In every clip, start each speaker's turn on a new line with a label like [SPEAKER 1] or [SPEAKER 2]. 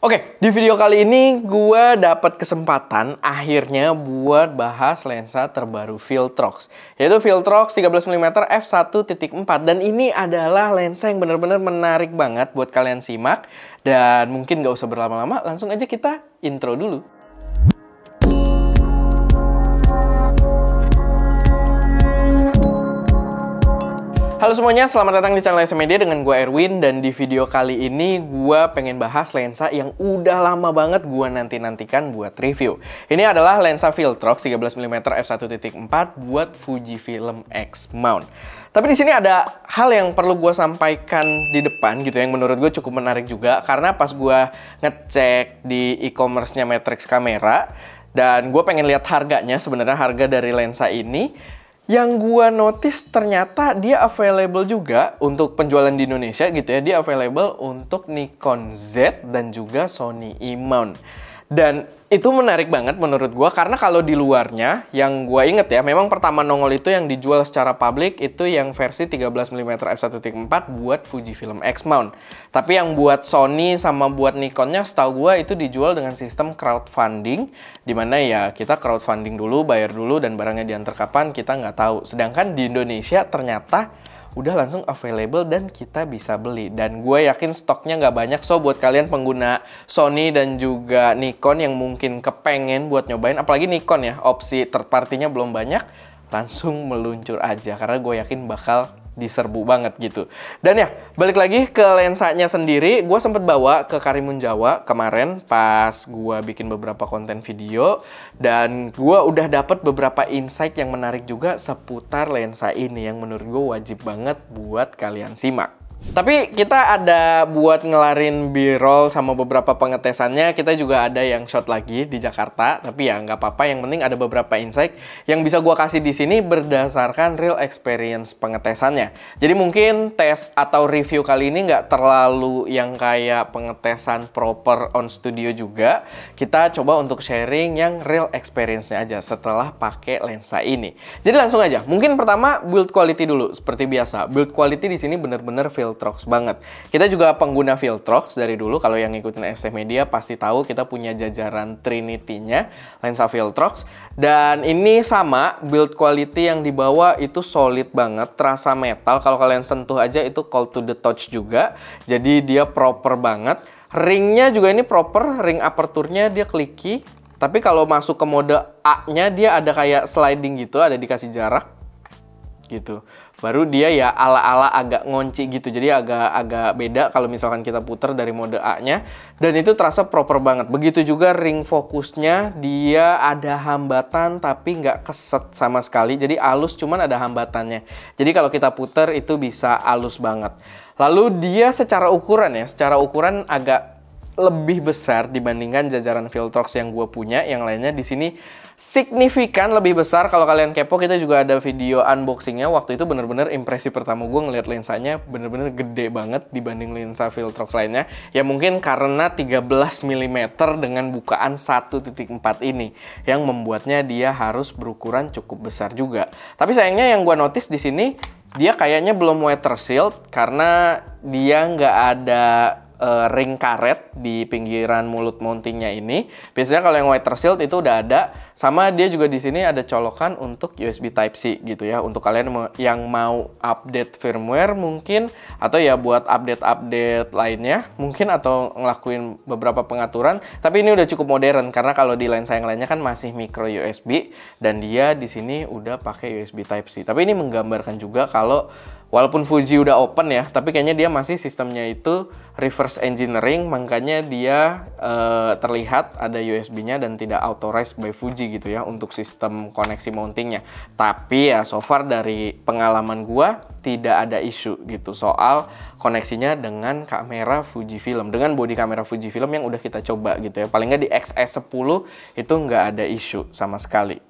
[SPEAKER 1] Oke, di video kali ini gue dapat kesempatan akhirnya buat bahas lensa terbaru Viltrox, yaitu Viltrox 13mm f1.4, dan ini adalah lensa yang benar-benar menarik banget buat kalian simak. Dan mungkin gak usah berlama-lama, langsung aja kita intro dulu. Halo semuanya, selamat datang di channel SM Media dengan gue Erwin. Dan di video kali ini gue pengen bahas lensa yang udah lama banget gue nanti-nantikan buat review. Ini adalah lensa Viltrox 13mm f1.4 buat Fujifilm X Mount. Tapi di sini ada hal yang perlu gue sampaikan di depan gitu, yang menurut gue cukup menarik juga. Karena pas gue ngecek di e-commerce-nya Matrix Camera dan gue pengen lihat harganya, sebenarnya harga dari lensa ini, yang gua notice ternyata dia available juga untuk penjualan di Indonesia gitu ya. Dia available untuk Nikon Z dan juga Sony E-mount. Dan itu menarik banget menurut gua, karena kalau di luarnya yang gua inget ya, memang pertama nongol itu yang dijual secara publik itu yang versi 13mm f1.4 buat Fujifilm X Mount. Tapi yang buat Sony sama buat Nikonnya setahu gua itu dijual dengan sistem crowdfunding, dimana ya kita crowdfunding dulu, bayar dulu, dan barangnya diantar kapan kita nggak tahu. Sedangkan di Indonesia ternyata udah langsung available dan kita bisa beli. Dan gue yakin stoknya nggak banyak. So buat kalian pengguna Sony dan juga Nikon yang mungkin kepengen buat nyobain, apalagi Nikon ya, opsi third party-nya belum banyak, langsung meluncur aja karena gue yakin bakal diserbu banget gitu. Dan ya, balik lagi ke lensanya sendiri, gue sempet bawa ke Karimun Jawa kemarin pas gue bikin beberapa konten video, dan gue udah dapet beberapa insight yang menarik juga seputar lensa ini yang menurut gue wajib banget buat kalian simak. Tapi kita ada buat ngelarin B-roll sama beberapa pengetesannya, kita juga ada yang shot lagi di Jakarta. Tapi ya nggak apa-apa, yang penting ada beberapa insight yang bisa gua kasih di sini berdasarkan real experience pengetesannya. Jadi mungkin tes atau review kali ini nggak terlalu yang kayak pengetesan proper on studio juga. Kita coba untuk sharing yang real experience-nya aja setelah pakai lensa ini. Jadi langsung aja, mungkin pertama build quality dulu. Seperti biasa, build quality di sini bener-bener Viltrox banget. Kita juga pengguna Viltrox dari dulu. Kalau yang ngikutin SM Media pasti tahu kita punya jajaran Trinity-nya, lensa Viltrox. Dan ini sama, build quality yang dibawa itu solid banget, terasa metal. Kalau kalian sentuh aja itu cold to the touch juga. Jadi dia proper banget. Ringnya juga ini proper, ring aperturnya dia clicky. Tapi kalau masuk ke mode A-nya dia ada kayak sliding gitu, ada dikasih jarak gitu. Baru dia ya ala-ala agak ngunci gitu. Jadi agak beda kalau misalkan kita puter dari mode A-nya. Dan itu terasa proper banget. Begitu juga ring fokusnya, dia ada hambatan tapi nggak keset sama sekali. Jadi halus, cuman ada hambatannya. Jadi kalau kita puter itu bisa halus banget. Lalu dia secara ukuran ya, secara ukuran agak lebih besar dibandingkan jajaran Viltrox yang gue punya. Yang lainnya di sini signifikan lebih besar. Kalau kalian kepo, kita juga ada video unboxingnya. Waktu itu bener-bener impresi pertama gue ngeliat lensanya bener-bener gede banget dibanding lensa Viltrox lainnya. Ya mungkin karena 13mm dengan bukaan 1.4 ini yang membuatnya dia harus berukuran cukup besar juga. Tapi sayangnya yang gue notice di sini, dia kayaknya belum water sealed karena dia nggak ada ring karet di pinggiran mulut mountingnya ini. Biasanya kalau yang water sealed itu udah ada. Sama dia juga di sini ada colokan untuk USB Type-C gitu ya. Untuk kalian yang mau update firmware mungkin, atau ya buat update-update lainnya mungkin, atau ngelakuin beberapa pengaturan. Tapi ini udah cukup modern karena kalau di lensa yang lainnya kan masih micro USB, dan dia di sini udah pakai USB Type-C. Tapi ini menggambarkan juga kalau walaupun Fuji udah open ya, tapi kayaknya dia masih sistemnya itu reverse engineering, makanya dia terlihat ada USB-nya dan tidak authorized by Fuji gitu ya untuk sistem koneksi mountingnya. Tapi ya so far dari pengalaman gua tidak ada isu gitu soal koneksinya dengan kamera Fujifilm, dengan body kamera Fujifilm yang udah kita coba gitu ya. Paling nggak di XS10 itu nggak ada isu sama sekali.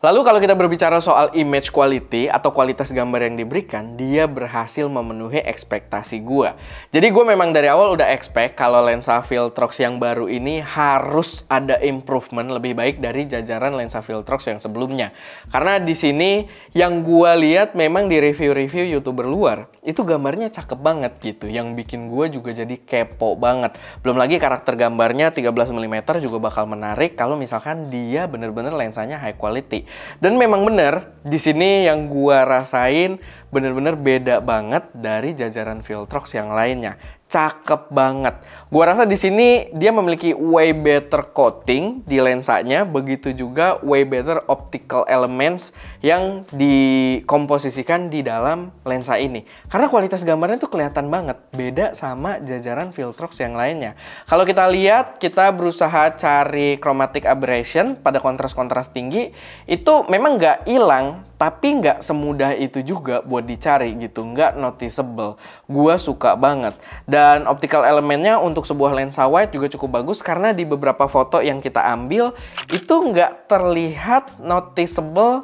[SPEAKER 1] Lalu kalau kita berbicara soal image quality atau kualitas gambar yang diberikan, dia berhasil memenuhi ekspektasi gue. Jadi gue memang dari awal udah expect kalau lensa Viltrox yang baru ini harus ada improvement lebih baik dari jajaran lensa Viltrox yang sebelumnya. Karena di sini yang gue lihat memang di review-review YouTuber luar, itu gambarnya cakep banget gitu. Yang bikin gue juga jadi kepo banget. Belum lagi karakter gambarnya 13 mm juga bakal menarik kalau misalkan dia bener-bener lensanya high quality. Dan memang bener, di sini yang gua rasain bener-bener beda banget dari jajaran Viltrox yang lainnya. Cakep banget. Gua rasa di sini dia memiliki way better coating di lensanya, begitu juga way better optical elements yang dikomposisikan di dalam lensa ini. Karena kualitas gambarnya tuh kelihatan banget beda sama jajaran Viltrox yang lainnya. Kalau kita lihat, kita berusaha cari chromatic aberration pada kontras-kontras tinggi, itu memang nggak hilang, tapi nggak semudah itu juga buat dicari gitu, nggak noticeable. Gua suka banget. Dan optical elemennya untuk sebuah lensa wide juga cukup bagus karena di beberapa foto yang kita ambil itu nggak terlihat noticeable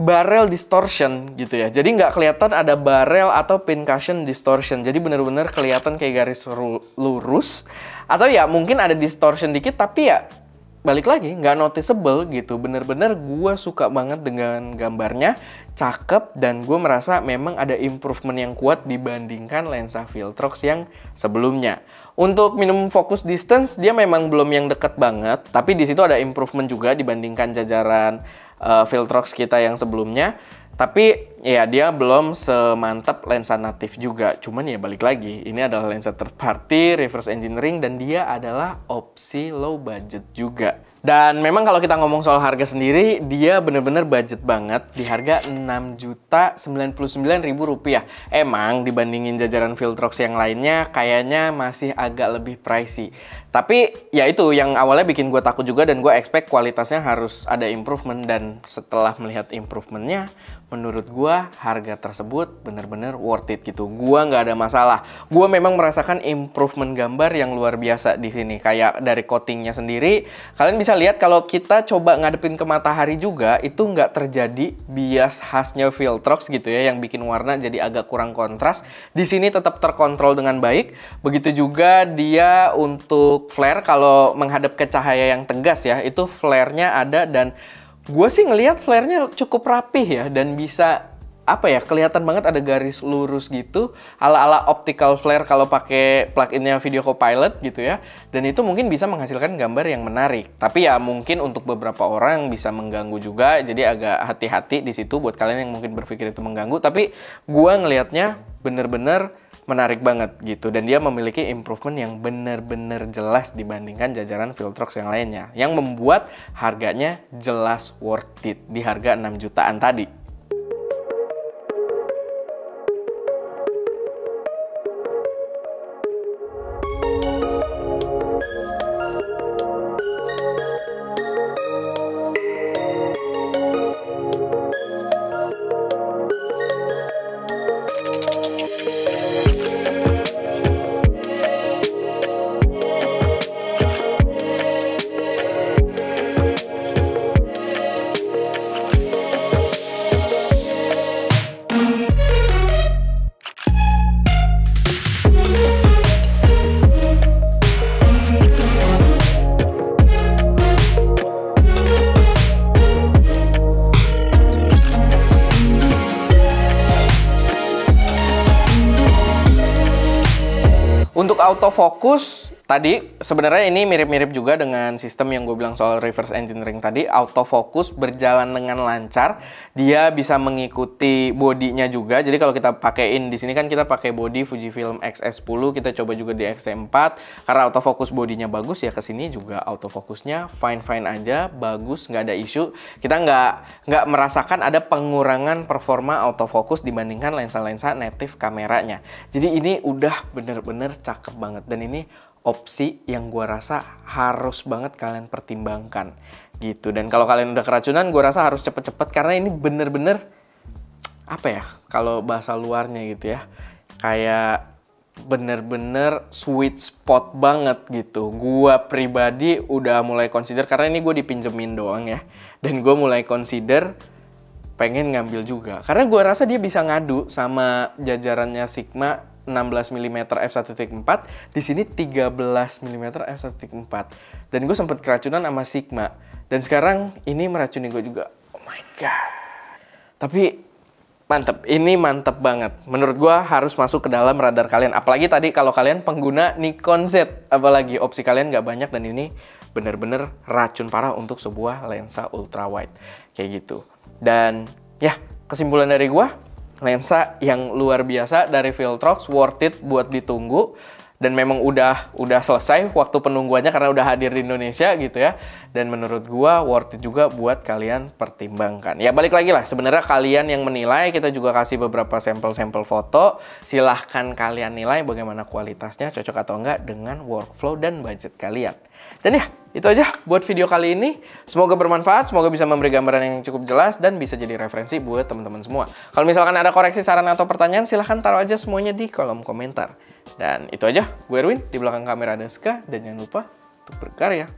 [SPEAKER 1] barrel distortion gitu ya. Jadi nggak kelihatan ada barrel atau pincushion distortion. Jadi bener-bener kelihatan kayak garis lurus. Atau ya mungkin ada distortion dikit tapi ya balik lagi nggak noticeable gitu. Bener-bener gue suka banget dengan gambarnya, cakep, dan gue merasa memang ada improvement yang kuat dibandingkan lensa Viltrox yang sebelumnya. Untuk minimum focus distance dia memang belum yang deket banget, tapi di situ ada improvement juga dibandingkan jajaran Viltrox kita yang sebelumnya. Tapi ya dia belum semantap lensa natif juga. Cuman ya balik lagi, ini adalah lensa third party, reverse engineering, dan dia adalah opsi low budget juga. Dan memang kalau kita ngomong soal harga sendiri, dia bener-bener budget banget di harga Rp6.099.000. Emang dibandingin jajaran Viltrox yang lainnya kayaknya masih agak lebih pricey. Tapi ya itu yang awalnya bikin gue takut juga, dan gue expect kualitasnya harus ada improvement. Dan setelah melihat improvementnya, menurut gue harga tersebut bener-bener worth it gitu. Gue nggak ada masalah. Gue memang merasakan improvement gambar yang luar biasa di sini. Kayak dari coatingnya sendiri, kalian bisa lihat kalau kita coba ngadepin ke matahari juga, itu nggak terjadi bias khasnya Viltrox gitu ya, yang bikin warna jadi agak kurang kontras. Di sini tetap terkontrol dengan baik. Begitu juga dia untuk flare, kalau menghadap ke cahaya yang tegas ya, itu flare-nya ada, dan gue sih ngelihat flare-nya cukup rapih ya, dan bisa apa ya, kelihatan banget ada garis lurus gitu, ala-ala optical flare kalau pakai plug-innya Video Copilot gitu ya. Dan itu mungkin bisa menghasilkan gambar yang menarik. Tapi ya mungkin untuk beberapa orang bisa mengganggu juga, jadi agak hati-hati di situ buat kalian yang mungkin berpikir itu mengganggu. Tapi gue ngelihatnya bener-bener menarik banget gitu, dan dia memiliki improvement yang bener-bener jelas dibandingkan jajaran Viltrox yang lainnya, yang membuat harganya jelas worth it di harga 6 jutaan tadi. Untuk autofocus tadi sebenarnya ini mirip-mirip juga dengan sistem yang gue bilang soal reverse engineering tadi. Autofocus berjalan dengan lancar, dia bisa mengikuti bodinya juga. Jadi kalau kita pakaiin di sini kan kita pakai body Fujifilm X-S10, kita coba juga di X-T4. Karena autofocus bodinya bagus ya, kesini juga autofocusnya fine-fine aja, bagus, nggak ada isu. Kita nggak merasakan ada pengurangan performa autofocus dibandingkan lensa-lensa native kameranya. Jadi ini udah bener-bener cakep banget, dan ini opsi yang gue rasa harus banget kalian pertimbangkan gitu. Dan kalau kalian udah keracunan, gue rasa harus cepet-cepet karena ini bener-bener apa ya, kalau bahasa luarnya gitu ya, kayak bener-bener sweet spot banget gitu. Gua pribadi udah mulai consider, karena ini gue dipinjemin doang ya, dan gue mulai consider pengen ngambil juga. Karena gue rasa dia bisa ngadu sama jajarannya Sigma 16 mm f1.4, di sini 13 mm f1.4. Dan gue sempet keracunan sama Sigma. Dan sekarang ini meracuni gue juga. Oh my god. Tapi mantep, ini mantep banget. Menurut gue harus masuk ke dalam radar kalian. Apalagi tadi kalau kalian pengguna Nikon Z, apalagi opsi kalian nggak banyak, dan ini bener-bener racun parah untuk sebuah lensa ultra wide kayak gitu. Dan ya, kesimpulan dari gua, lensa yang luar biasa dari Viltrox, worth it buat ditunggu. Dan memang udah selesai waktu penungguannya karena udah hadir di Indonesia gitu ya. Dan menurut gua worth it juga buat kalian pertimbangkan. Ya balik lagi lah, sebenarnya kalian yang menilai, kita juga kasih beberapa sampel-sampel foto. Silahkan kalian nilai bagaimana kualitasnya, cocok atau enggak dengan workflow dan budget kalian. Dan ya, itu aja buat video kali ini. Semoga bermanfaat, semoga bisa memberi gambaran yang cukup jelas dan bisa jadi referensi buat teman-teman semua. Kalau misalkan ada koreksi, saran, atau pertanyaan, silahkan taruh aja semuanya di kolom komentar. Dan itu aja, gue Erwin, di belakang kamera ada Ska, dan jangan lupa untuk berkarya.